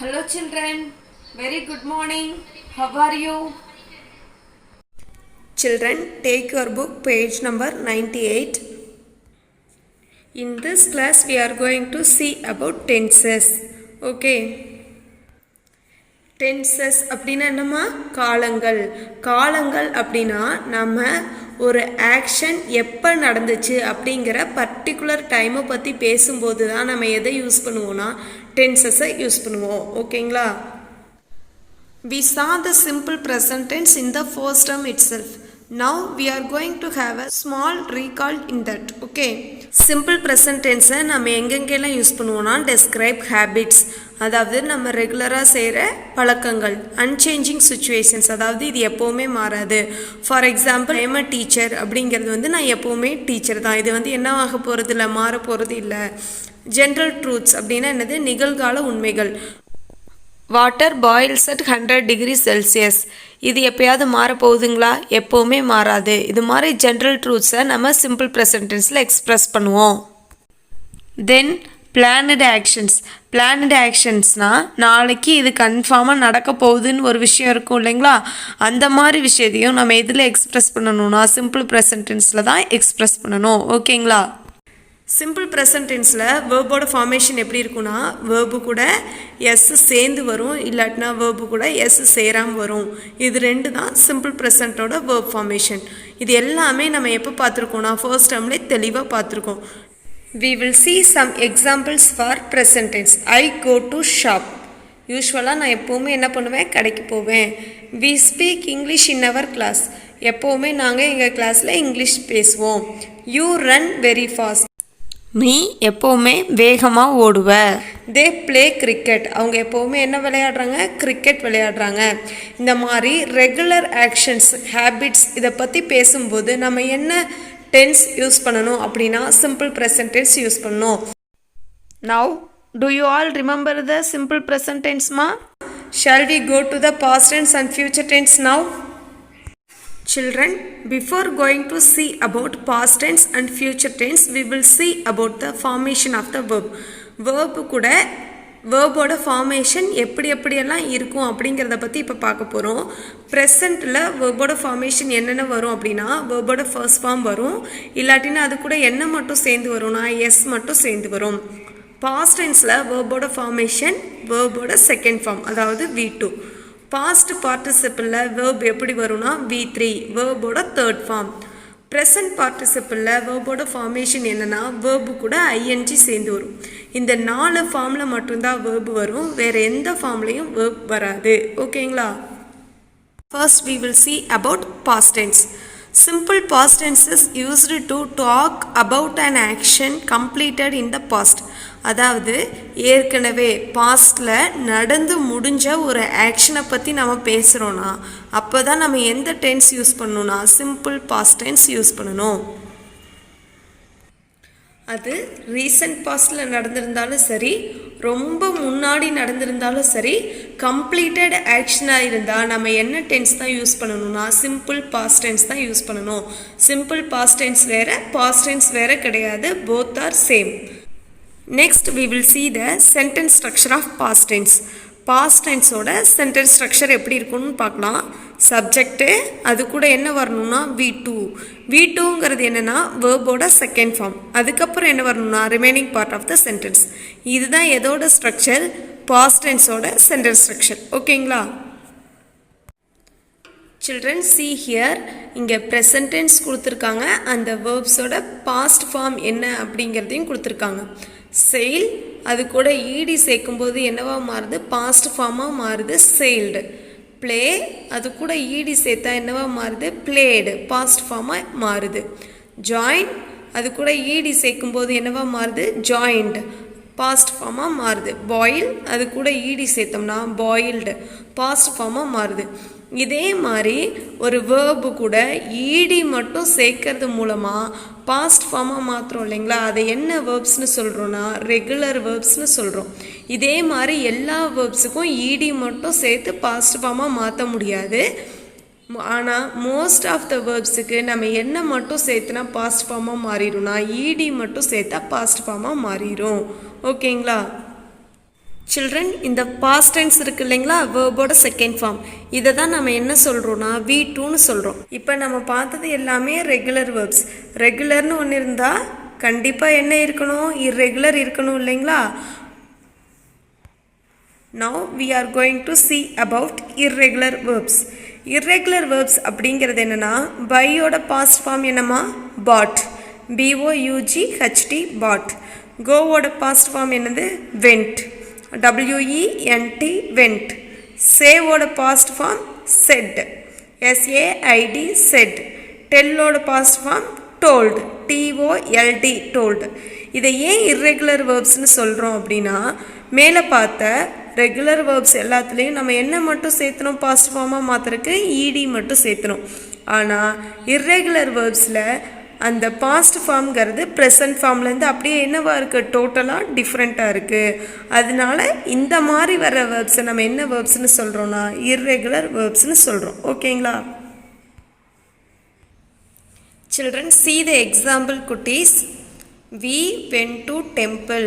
Hello children, very good morning. How are you? Children, take your book page number 98. In this class we are going to see about tenses. Okay. Tenses அப்படினா என்னமா? காலங்கள். காலங்கள் அப்படினா நம்ம ஒரு action எப்போ நடந்துச்சு அப்படிங்கிற பர்டிகுலர் டைமை பற்றி பேசும்போது தான் நம்ம எதை யூஸ் பண்ணுவோம்னா டென்சஸை யூஸ் பண்ணுவோம். ஓகேங்களா? We saw the simple present tense in the first term itself. Now we are going to have a small recall in that. Okay. Simple present tense நம்ம எங்கெங்கெல்லாம் யூஸ் பண்ணுவோம்னா describe habits, அதாவது நம்ம ரெகுலராக செய்கிற பழக்கங்கள், அன்சேஞ்சிங் சுச்சுவேஷன்ஸ், அதாவது இது எப்போவுமே மாறாது. For example I'm a teacher அப்படிங்கிறது நான் எப்போவுமே டீச்சர் தான், இது என்ன ஆக போகிறது இல்லை, மாற போகிறது இல்லை. ஜென்ரல் ட்ரூத்ஸ் அப்படின்னா என்னது? நிகழ்கால உண்மைகள். Water boils at 100 degree Celsius, இது எப்போயாவது மாறப்போகுதுங்களா? எப்போவுமே மாறாது. இது மாதிரி ஜென்ரல் ட்ரூத்ஸை நம்ம சிம்பிள் ப்ரெசன்ட் டென்ஸில் எக்ஸ்ப்ரெஸ் பண்ணுவோம். தென் பிளானட் ஆக்ஷன்ஸ். பிளானட் ஆக்ஷன்ஸ்னால் நாளைக்கு இது கன்ஃபார்மாக நடக்க போகுதுன்னு ஒரு விஷயம் இருக்கும் இல்லைங்களா, அந்த மாதிரி விஷயத்தையும் நம்ம எதில் எக்ஸ்ப்ரெஸ் பண்ணணும்னா சிம்பிள் ப்ரெசன்ட் டென்ஸில் தான் எக்ஸ்ப்ரெஸ் பண்ணணும். ஓகேங்களா? சிம்பிள் ப்ரெசன்ட் டென்ஸில் வேர்போட ஃபார்மேஷன் எப்படி இருக்குன்னா, வேர்பு கூட எஸ் சேர்ந்து வரும், இல்லாட்டினா வேர்பு கூட எஸ் சேராமல் வரும். இது ரெண்டு தான் சிம்பிள் ப்ரெசண்ட்டோட வேர்ப் ஃபார்மேஷன். இது எல்லாமே நம்ம எப்போ பார்த்துருக்கோம்னா ஃபர்ஸ்ட் டேர்ம்லேயே தெளிவாக பார்த்துருக்கோம். We will see some examples for present tense. I go to shop. யூஸ்வலாக நான் எப்போவுமே என்ன பண்ணுவேன்? கடைக்கு போவேன். We speak English in our class. எப்போவுமே நாங்கள் எங்கள் கிளாஸில் இங்கிலீஷ் பேசுவோம். You run very fast. நீ எப்போவுமே வேகமாக ஓடுவ. They play cricket. அவங்க எப்போவுமே என்ன விளையாடுறாங்க? கிரிக்கெட் விளையாடுறாங்க. இந்த மாதிரி ரெகுலர் ஆக்ஷன்ஸ், ஹேபிட்ஸ் இதை பற்றி பேசும்போது நம்ம என்ன டென்ஸ் யூஸ் பண்ணணும் அப்படின்னா சிம்பிள் ப்ரெசன்ட் டென்ஸ் யூஸ் பண்ணணும். Now do you all remember the simple present டென்ஸ்மா? Shall we go to the past tense and future tense now? Children, before going to see about past tense and future tense, we will see about the formation of the verb. Verb கூட வேர்போட formation எப்படியெல்லாம் இருக்கும் அப்படிங்கிறத பற்றி இப்போ பார்க்க போகிறோம். ப்ரெசண்ட்டில் வேர்போட formation என்னென்ன வரும் அப்படின்னா, வேர்போட ஃபர்ஸ்ட் ஃபார்ம் வரும், இல்லாட்டினா அது கூட என்ன மட்டும் சேர்ந்து வரும்னா எஸ் மட்டும் சேர்ந்து வரும். பாஸ்ட் டென்ஸில் வேர்போட ஃபார்மேஷன் வேர்போட செகண்ட் ஃபார்ம், அதாவது V2. பாஸ்ட் பார்ட்டிசிபிளில் வேர்ப் எப்படி வரும்னா V3, வேர்போட தேர்ட் ஃபார்ம். ப்ரெசன்ட் பார்ட்டிசிபிளில் வேர்போட ஃபார்மேஷன் என்னென்னா வேர்பு கூட ஐஎன்ஜி சேர்ந்து வரும். இந்த 4 ஃபார்மில் மட்டும்தான் வேர்பு வரும், வேறு எந்த ஃபார்ம்லேயும் வேர்ப் வராது. ஓகேங்களா? First we will see about past tense. Simple past tense is used to talk about an action completed in the past. அதாவது ஏற்கனவே பாஸ்டில் நடந்து முடிஞ்ச ஒரு ஆக்ஷனை பற்றி நம்ம பேசுகிறோன்னா அப்போ தான் நம்ம எந்த டென்ஸ் யூஸ் பண்ணணும்னா சிம்பிள் பாஸ்ட் டென்ஸ் யூஸ் பண்ணணும். அது ரீசன்ட் பாஸ்டில் நடந்திருந்தாலும் சரி, ரொம்ப முன்னாடி நடந்திருந்தாலும் சரி, கம்ப்ளீட்டட் ஆக்ஷனாக இருந்தால் நம்ம என்ன டென்ஸ் தான் யூஸ் பண்ணணும்னா சிம்பிள் பாஸ்ட் டென்ஸ் தான் யூஸ் பண்ணணும். சிம்பிள் பாஸ்ட் டென்ஸ் வேறு, பாஸ்ட் டென்ஸ் வேறு கிடையாது, both are same. Next we will see the sentence structure of past tense. Past tense ஓட sentence structure எப்படி இருக்குன்னு பார்க்கலாம். சப்ஜெக்ட், அது கூட என்ன வரணும்னா V2. V2ங்கிறது என்னென்னா வேர்போட செகண்ட் ஃபார்ம். அதுக்கப்புறம் என்ன வரணும்னா remaining part of the sentence. இதுதான் எதோட ஸ்ட்ரக்சர்? பாஸ்ட் டென்ஸோட சென்டென்ஸ் ஸ்ட்ரக்சர். ஓகேங்களா? சில்ட்ரன் see here, இங்கே ப்ரெசன்ட் டென்ஸ் கொடுத்துருக்காங்க, அந்த வேர்ப்ஸோட பாஸ்ட் ஃபார்ம் என்ன அப்படிங்கிறதையும் கொடுத்துருக்காங்க. செயில், அது கூட ஈடி சேர்க்கும்போது என்னவா மாறுது? பாஸ்ட் ஃபார்மாக மாறுது, செயில்டு. ப்ளே, அது கூட ஈடி சேர்த்தா என்னவா மாறுது? பிளேடு, பாஸ்ட் ஃபார்மாக மாறுது. ஜாயின், அது கூட ஈடி சேர்க்கும்போது என்னவா மாறுது? ஜாயின்டு, பாஸ்ட் ஃபார்மாக மாறுது. பாயில், அது கூட ஈடி சேர்த்தோம்னா பாயில்டு, பாஸ்ட் ஃபார்மாக மாறுது. இதே மாதிரி ஒரு வேர்பு கூட ஈடி மட்டும் சேர்க்கறது மூலமாக பாஸ்ட் ஃபார்மாக மாற்றுறோம் இல்லைங்களா, அதை என்ன வேர்ப்ஸ்னு சொல்கிறோன்னா ரெகுலர் வேர்ப்ஸ்னு சொல்கிறோம். இதே மாதிரி எல்லா வேர்ப்ஸுக்கும் ஈடி மட்டும் சேர்த்து பாஸ்ட் ஃபார்மாக மாற்ற முடியாது. ஆனால் மோஸ்ட் ஆஃப் த வேர்ப்ஸுக்கு நம்ம என்ன மட்டும் சேர்த்துனா பாஸ்ட் ஃபார்மாக மாறிடும்னா ஈடி மட்டும் சேர்த்தா பாஸ்ட் ஃபார்மாக மாறிடும். ஓகேங்களா? சில்ட்ரன், இந்த பாஸ்ட் டென்ஸ் இருக்கு இல்லைங்களா, வேர்போட செகண்ட் ஃபார்ம், இதை தான் நம்ம என்ன சொல்கிறோன்னா V2ன்னு சொல்கிறோம். இப்போ நம்ம பார்த்தது எல்லாமே ரெகுலர் வேர்ப்ஸ். ரெகுலர்னு ஒன்று இருந்தால் கண்டிப்பாக என்ன இருக்கணும், இர்ரெகுலர் இருக்கணும் இல்லைங்களா. Now we are going to see about irregular verbs. Irregular verbs அப்படிங்கிறது என்னன்னா, பையோட பாஸ்ட் ஃபார்ம் என்னம்மா, bought, BOUGHT, bought. கோவோட பாஸ்ட் ஃபார்ம் என்னது, went, WENT, went. சேவோட past form said, SAID, said. டெல்லோட past form told, TOLD, told. இதை ஏன் irregular verbsனு சொல்கிறோம் அப்படின்னா, மேலே பார்த்த ரெகுலர் வேர்ப்ஸ் எல்லாத்துலேயும் நம்ம என்ன மட்டும் சேர்த்தணும், பாஸ்ட் ஃபார்மாக மாற்றுறதுக்கு இடி மட்டும் சேர்த்தணும். ஆனால் இர்ரெகுலர் வேர்ப்ஸில் அந்த பாஸ்ட் ஃபார்ம்ங்கிறது ப்ரெசன்ட் ஃபார்ம்லேருந்து அப்படியே என்னவா இருக்குது, டோட்டலாக டிஃப்ரெண்ட்டாக இருக்குது. அதனால இந்த மாதிரி வர வேர்ப்ஸை நம்ம என்ன வேர்ப்ஸ்னு சொல்கிறோன்னா இர்ரெகுலர் வேர்ப்ஸ்னு சொல்கிறோம். ஓகேங்களா சில்ட்ரன், see the example குட்டீஸ். We went to temple.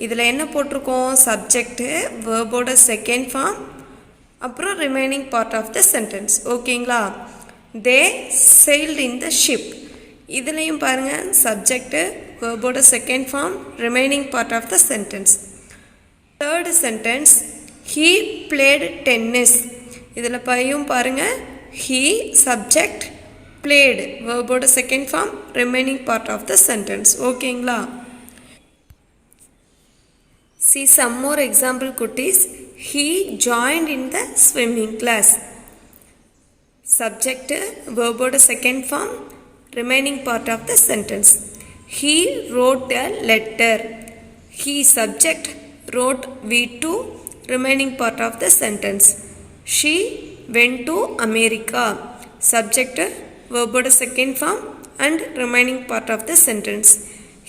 இதில் என்ன போட்டிருக்கோம், சப்ஜெக்டு, வேர்போட செகண்ட் ஃபார்ம், அப்புறம் remaining part of the sentence. ஓகேங்களா. They sailed in the ship. இதுலேயும் பாருங்கள், சப்ஜெக்டு, வேர்போட second form, remaining part of the sentence. Third sentence, he played tennis. இதில் பையும் பாருங்கள், he சப்ஜெக்ட், played வேர்போட second form, remaining part of the sentence. ஓகேங்களா. See some more example குட்டீஸ். He joined in the swimming class. Subject, வேர்போட second form, remaining part of the sentence. He wrote a letter. He subject, wrote V2, remaining part of the sentence. She went to America. Subject, verb second form and remaining part of the sentence.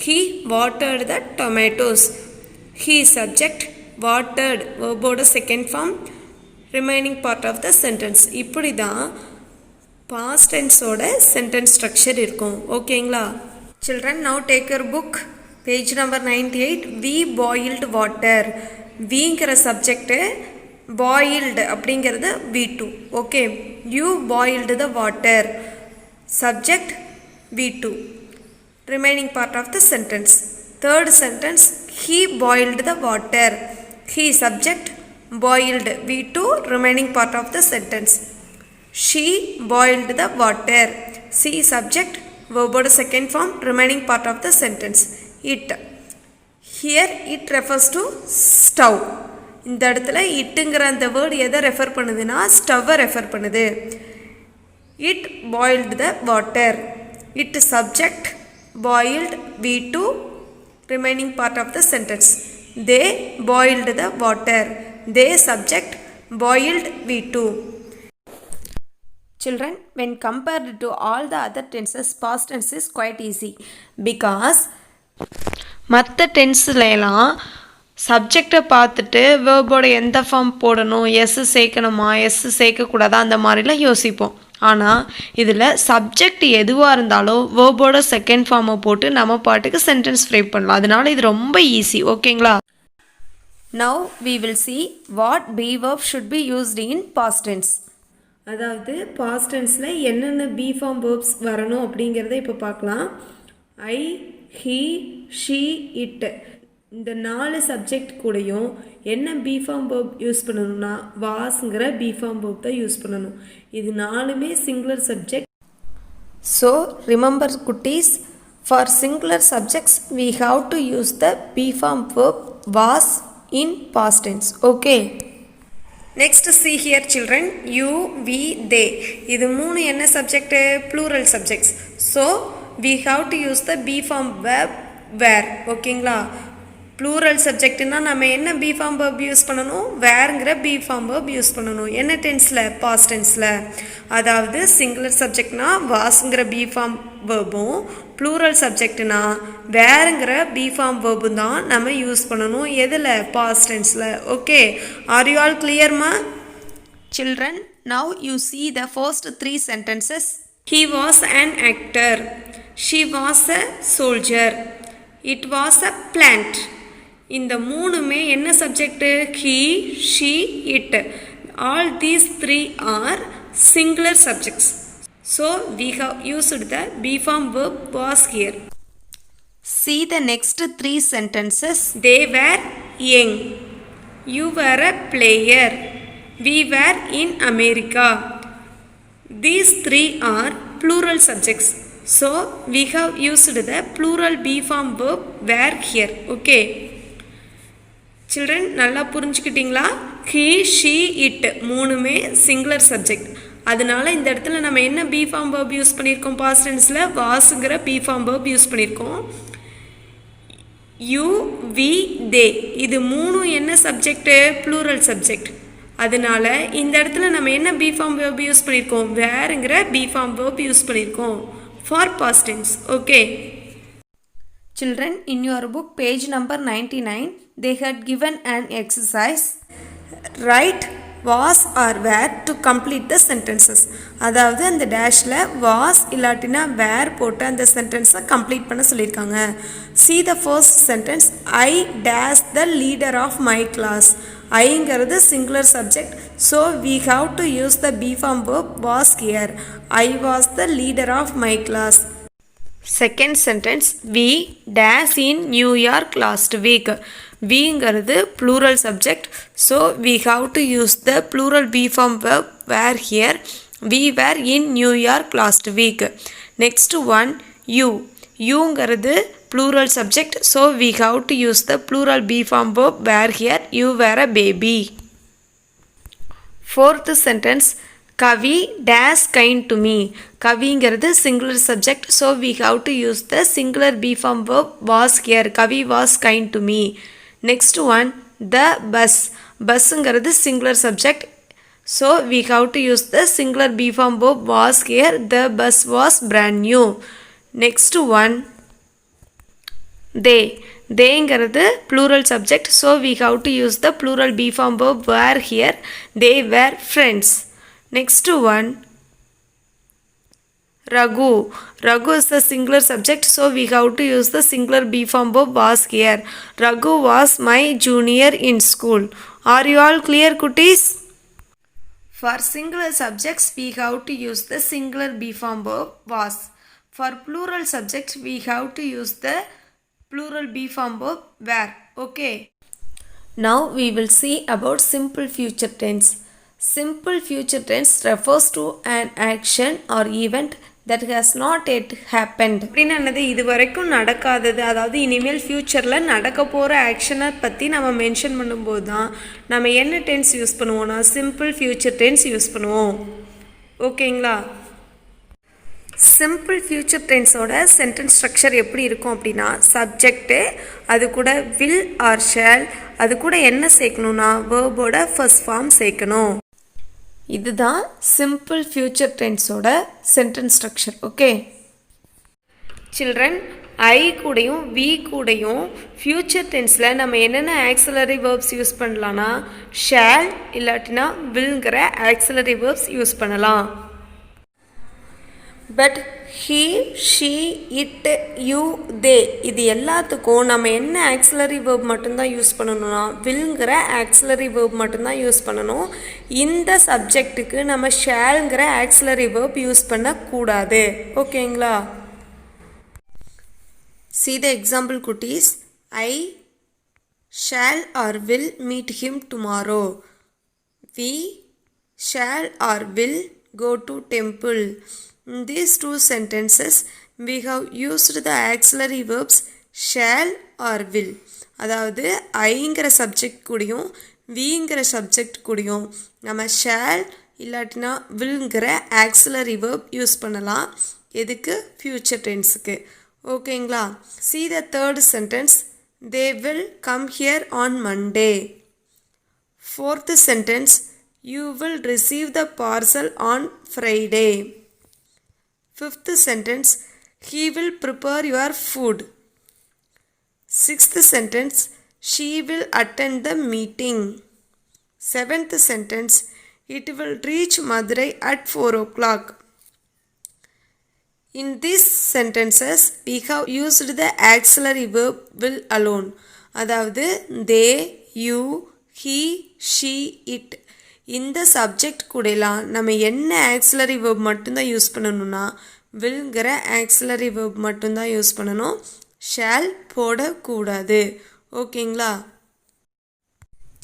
He watered the tomatoes. He subject, watered, verb second form, remaining part of the sentence. இப்படி தான் past tense ஓட sentence structure இருக்கும். ஓகேங்களா children, now take your book, page number 98. We boiled water. Vங்கிற subject, boiled அப்படிங்கிறது V2. Okay, you boiled the water. Subject V2, remaining part of the sentence. Third sentence, he boiled the water. He subject, boiled V2, remaining part of the sentence. She boiled the water. She subject, verb second form, remaining part of the sentence. It. Here it refers to stove. இந்த இடத்துல இட்டுங்கிற அந்த word எதை refer பண்ணுதுன்னா ஸ்டவ்வை refer பண்ணுது. It boiled the water. It subject, boiled V2, remaining part of the sentence. They boiled the water. They subject, boiled V2. Children, when compared to all the other tenses, past tense is quite easy because மற்ற டென்ஸ்லாம் சப்ஜெக்டை பார்த்துட்டு வேர்போட எந்த form போடணும், S சேர்க்கணுமா S சேர்க்கக்கூடாதா அந்த மாதிரிலாம் யோசிப்போம். ஆனால் இதில் சப்ஜெக்ட் எதுவாக இருந்தாலும் வேர்போட செகண்ட் ஃபார்மை போட்டு நம்ம பாட்டுக்கு சென்டென்ஸ் ஃப்ரேம் பண்ணலாம். அதனால இது ரொம்ப ஈஸி. ஓகேங்களா. Now we will see what be verb should be used in past tense. அதாவது பாஸ்ட் டென்ஸில் என்னென்ன பி ஃபார்ம் வேர்ப்ஸ் வரணும் அப்படிங்கிறத இப்போ பார்க்கலாம். ஐ, ஹீ, ஷீ, இட் இந்த 4 சப்ஜெக்ட் கூடயும் என்ன பி ஃபார்ம் வேர்ப் யூஸ் பண்ணணும்னா வாஸ்ங்கிற பி ஃபார்ம் வேர்ப் தான் யூஸ் பண்ணணும். இது 4மே சிங்குலர் சப்ஜெக்ட். ஸோ ரிமெம்பர் குட்டீஸ், for singular subjects we have to use the be form verb was in past tense. Okay. Next see here children, you, we, they. இது 3 என்ன subject, plural subjects. So we have to use the be form verb where. ஓகேங்களா. plural subjectனா நம்ம என்ன be form verb use பண்ணணும், whereங்கிற be form verb use பண்ணணும். என்ன டென்ஸில், past tenseல. அதாவது சிங்குலர் சப்ஜெக்ட்னா wasங்கிற be form verbும், plural subjectனா whereங்கிற be form verbும் தான் நம்ம யூஸ் பண்ணணும். எதில், past tenseல. Okay, are you all clear ma? Children, now you see the first 3 sentences. He was an actor. She was a soldier. It was a plant. இந்த மூணுமே என்ன subject? he, she, it. All these three are singular subjects. So we have used the be form verb was here. See the next three sentences. They were young. You were a player. We were in America. These three are plural subjects. So we have used the plural be form verb were here. Okay. Children, நல்லா புரிஞ்சுக்கிட்டீங்களா? he, she, it மூணுமே சிங்குலர் சப்ஜெக்ட். அதனால இந்த இடத்துல நம்ம என்ன பி ஃபார்ம் வேர்ப் யூஸ் பண்ணியிருக்கோம்? பாஸ்ட் டென்ஸில் வாஸ்ங்கிற பி ஃபார்ம் வேர்ப் யூஸ் பண்ணியிருக்கோம். யூ, வி, தே இது மூணும் என்ன சப்ஜெக்ட்? Plural subject. அதனால இந்த இடத்துல நம்ம என்ன பி ஃபார்ம் வேர்ப் யூஸ் பண்ணியிருக்கோம்? வேறுங்கிற பி ஃபார்ம் வேர்ப் யூஸ் பண்ணியிருக்கோம் for past tense. Okay. Children, in your book page number 99, they had given an exercise. Write was or were to complete the sentences. அதாவது அந்த டேஷில் was இல்லாட்டினா were போட்டு அந்த சென்டென்ஸை complete பண்ண சொல்லியிருக்காங்க. See the first sentence. I dash the leader of my class. ஐங்கிறது singular subject. So we have to use the be form verb was here. I was the leader of my class. Second sentence. We dash in New York last week. Weங்கிறது plural subject. So we have to use the plural be form verb were here. We were in New York last week. Next one. You. Youங்கிறது plural subject. So we have to use the plural be form verb were here. You were a baby. Fourth sentence. Kavi dash kind to me. கவிங்கிறது singular subject. So we have to use the singular be form verb was here. Kavi was kind to me. Next one. The bus. Busங்கிறது singular subject. So we have to use the singular be form verb was here. The bus was brand new. Next one. They. Theyங்கிறது plural subject. So we have to use the plural be form verb were here. They were friends. Next one. Raghu. Raghu is the singular subject. So we have to use the singular be form verb was here. Raghu was my junior in school. Are you all clear, kutties? For singular subjects, we have to use the singular be form verb was. For plural subjects, we have to use the plural be form verb were. Okay. Now we will see about simple future tense. Simple future tense refers to an action or event that has not yet happened. அப்படின்னா என்னது? இது வரைக்கும் நடக்காதது, அதாவது இனிமேல் ஃப்யூச்சரில் நடக்க போகிற ஆக்ஷனை பற்றி நம்ம மென்ஷன் பண்ணும்போது தான் நம்ம என்ன டென்ஸ் யூஸ் பண்ணுவோம்னா சிம்பிள் ஃப்யூச்சர் டென்ஸ் யூஸ் பண்ணுவோம். ஓகேங்களா? சிம்பிள் ஃப்யூச்சர் டென்ஸோட சென்டென்ஸ் ஸ்ட்ரக்சர் எப்படி இருக்கும் அப்படின்னா, சப்ஜெக்ட்டு, அது கூட வில் ஆர் ஷேல், அது கூட என்ன சேர்க்கணும்னா வேர்போட ஃபர்ஸ்ட் ஃபார்ம் சேர்க்கணும். இதுதான் சிம்பிள் ஃப்யூச்சர் டென்ஸோட sentence structure. Okay children, I கூடையும் வி கூடையும் ஃப்யூச்சர் டென்ஸில் நம்ம என்னென்ன ஆக்சிலரி வேர்ப்ஸ் யூஸ் பண்ணலான்னா ஷேல் இல்லாட்டினா வில்ங்கிற ஆக்சிலரி வேர்ப்ஸ் யூஸ் பண்ணலாம். But he, she, it, you, they இது எல்லாத்துக்கும் நம்ம என்ன ஆக்சிலரி வேர்ப் மட்டும்தான் யூஸ் பண்ணணும்னா வில்ங்கிற ஆக்சிலரி வேர்ப் மட்டும்தான் யூஸ் பண்ணணும். இந்த சப்ஜெக்ட்டுக்கு நம்ம ஷேல்ங்கிற ஆக்சிலரி வேர்ப் யூஸ் பண்ணக்கூடாது. ஓகேங்களா? See the example, kutties. I shall or will meet him tomorrow. We shall or will go to temple. In these two sentences, we have used the auxiliary verbs shall or will. அதாவது ஐங்கிற subject கூடயும் விங்கிற subject கூடயும் நம்ம shale இல்லாட்டினா வில்ங்கிற auxiliary verb use பண்ணலாம். எதுக்கு? Future டென்ஸுக்கு. ஓகேங்களா? See the third sentence. They will come here on Monday. Fourth sentence. You will receive the parcel on Friday. Fifth sentence. He will prepare your food. Sixth sentence. She will attend the meeting. Seventh sentence. It will reach Madurai at 4 o'clock. In these sentences, we have used the auxiliary verb will alone. அதாவது தே, you, he, she, it இந்த subject கூடலாம் நம்ம என்ன auxiliary verb மட்டும்தான் use பண்ணணும்னா வில்ங்கிற auxiliary verb மட்டும்தான் use பண்ணணும். ஷால் போடக்கூடாது. ஓகேங்களா?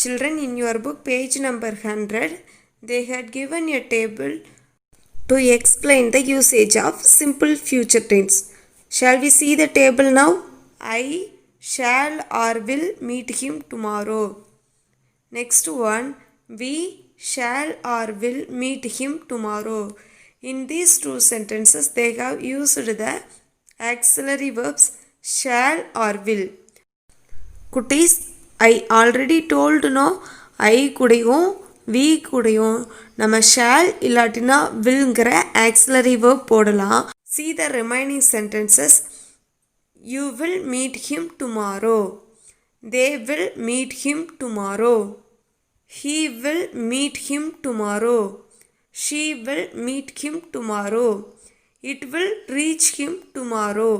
Children, in your book page number 100 they had given a table to explain the usage of simple future tense. Shall we see the table now? I shall or will meet him tomorrow. Next one, we shall or will meet him tomorrow. In these two sentences they have used the auxiliary verbs shall or will. குட்டீஸ், I already told no ஐ கூடையும் we கூடையும் நம்ம shawl இல்லாட்டினா வில்ங்கிற auxiliary verb போடலாம். See the remaining sentences. You will meet him tomorrow. They will meet him tomorrow. He will meet him tomorrow. She will meet him tomorrow. It will reach him tomorrow.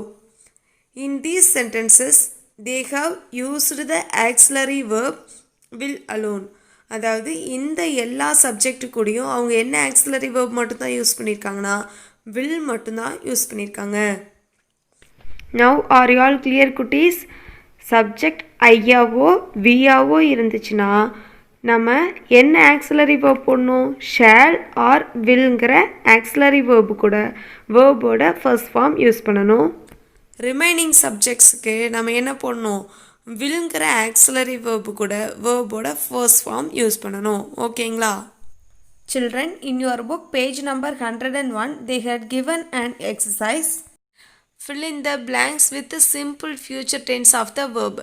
In these sentences they have used the auxiliary verb will alone. அதாவது இந்த எல்லா subject கூடயும் அவங்க என்ன auxiliary verb மட்டும்தான் use பண்ணியிருக்காங்கன்னா will மட்டும்தான் use பண்ணியிருக்காங்க. Now are you all clear குட்டீஸ்? சப்ஜெக்ட் ஐயாவோ வியாவோ இருந்துச்சுன்னா நம்ம என்ன ஆக்சிலரி வேர்ப் போடணும்? ஷால் ஆர் வில்ங்கிற ஆக்சிலரி வேர்பு கூட வேர்போட ஃபர்ஸ்ட் ஃபார்ம் யூஸ் பண்ணணும். ரிமைனிங் சப்ஜெக்ட்ஸுக்கு நம்ம என்ன போடணும்? வில்ங்கிற ஆக்சிலரி வேர்பு கூட வேர்போட ஃபர்ஸ்ட் ஃபார்ம் யூஸ் பண்ணணும். ஓகேங்களா? Children, in your book page number 101 they had given an exercise. Fill in the blanks with the simple future tense of the verb.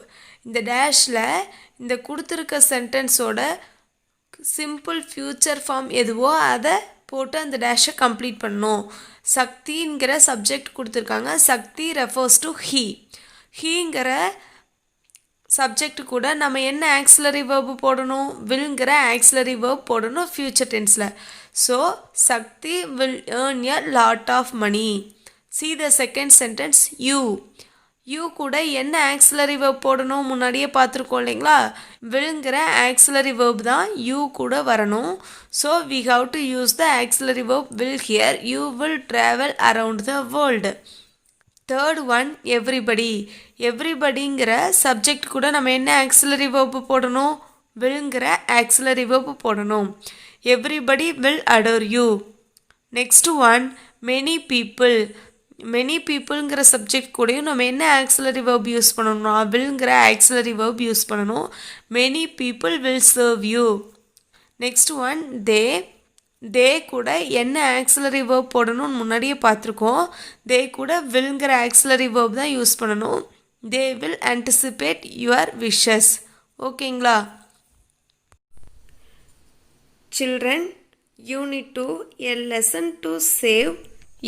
இந்த டேஷில் இந்த கொடுத்துருக்க சென்டென்ஸோட சிம்பிள் ஃப்யூச்சர் ஃபார்ம் எதுவோ அதை போட்டு அந்த டேஷை கம்ப்ளீட் பண்ணணும். சக்திங்கிற சப்ஜெக்ட் கொடுத்துருக்காங்க. Shakti refers to he. ஹீங்கிற சப்ஜெக்ட் கூட நம்ம என்ன ஆக்சிலரி வேர்பு போடணும்? வில்ங்கிற ஆக்சிலரி வேர்ப் போடணும் ஃப்யூச்சர் டென்ஸில். So Shakti will earn a lot of money. See the second sentence, you. You கூட என்ன ஆக்சிலரி வேர்ப் போடணும்? முன்னாடியே பார்த்துருக்கோம் இல்லைங்களா? வில்ங்கிற ஆக்சிலரி வேர்ப் தான் யூ கூட வரணும். So we have to use the auxiliary verb will here. You will travel around the world. Third one, everybody. எவ்ரிபடிங்கிற சப்ஜெக்ட் கூட நம்ம என்ன ஆக்சிலரி வேர்ப் போடணும்? வில்ங்கிற ஆக்சிலரி வேர்ப் போடணும். Everybody will adore you. Next one, many people. மெனி பீப்புளுங்கிற subject கூடயும் நம்ம என்ன ஆக்சிலரி வேர்ப் யூஸ் பண்ணணும்னா வில்ங்கிற ஆக்சிலரி வேர்ப் யூஸ் பண்ணணும். Many people will serve you. Next one, they. They கூட என்ன ஆக்சிலரி வேர்ப் போடணும்னு முன்னாடியே பார்த்துருக்கோம். தே கூட வில்ங்கிற ஆக்சிலரி வேர்ப் தான் யூஸ் பண்ணணும். They will anticipate your wishes. ஓகேங்களா? Children, unit 2, a lesson to save.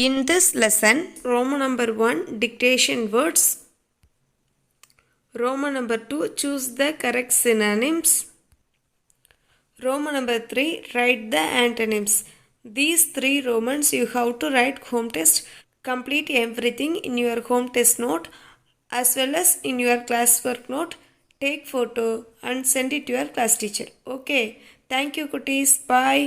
In this lesson, Roman number 1, dictation words. Roman number 2, choose the correct synonyms. Roman number 3, write the antonyms. These 3 Romans you have to write home test. Complete everything in your home test note as well as in your classwork note. Take photo and send it to your class teacher. Okay. Thank you, Kutis. Bye.